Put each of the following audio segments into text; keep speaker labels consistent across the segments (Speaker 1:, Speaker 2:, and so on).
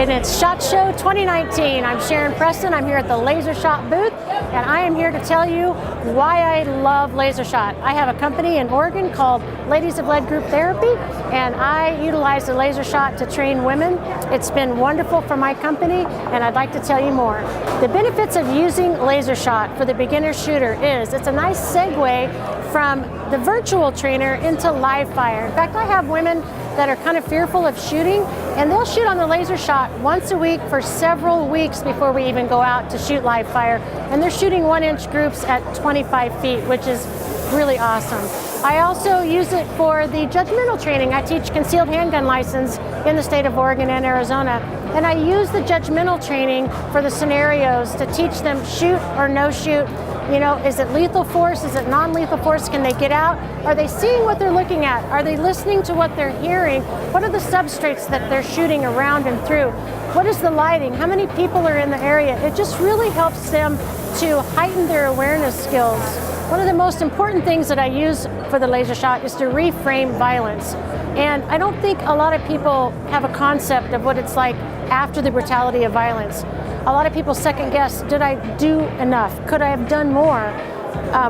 Speaker 1: and it's SHOT Show 2019. I'm Sharon Preston. I'm here at the Laser Shot booth, and I am here to tell you why I love laser shot. I have a company in Oregon called Ladies of Lead Group Therapy, and I utilize the laser shot to train women. It's been wonderful for my company, and I'd like to tell you more. The benefits of using laser shot for the beginner shooter is it's a nice segue from the virtual trainer into live fire. In fact, I have women that are kind of fearful of shooting, and they'll shoot on the laser shot once a week for several weeks before we even go out to shoot live fire. And they're shooting 1-inch groups at 25 feet, which is really awesome. I also use it for the judgmental training. I teach concealed handgun license in the state of Oregon and Arizona, and I use the judgmental training for the scenarios to teach them shoot or no shoot. You know, is it lethal force? Is it non-lethal force? Can they get out? Are they seeing what they're looking at? Are they listening to what they're hearing? What are the substrates that they're shooting around and through? What is the lighting? How many people are in the area? It just really helps them to heighten their awareness skills. One of the most important things that I use for the laser shot is to reframe violence. And I don't think a lot of people have a concept of what it's like after the brutality of violence. A lot of people second guess, did I do enough? Could I have done more?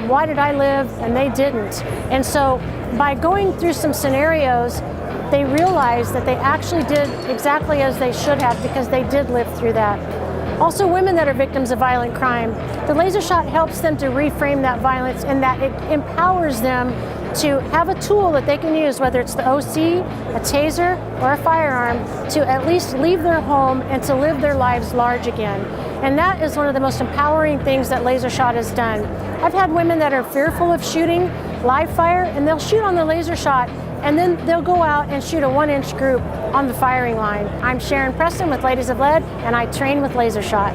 Speaker 1: Why did I live and they didn't? And so by going through some scenarios, they realize that they actually did exactly as they should have because they did live through that. Also, women that are victims of violent crime, the laser shot helps them to reframe that violence, and that it empowers them to have a tool that they can use, whether it's the OC, a taser, or a firearm, to at least leave their home and to live their lives large again. And that is one of the most empowering things that laser shot has done. I've had women that are fearful of shooting live fire, and they'll shoot on the laser shot, and then they'll go out and shoot a 1-inch group on the firing line. I'm Sharon Preston with Ladies of Lead, and I train with laser shot.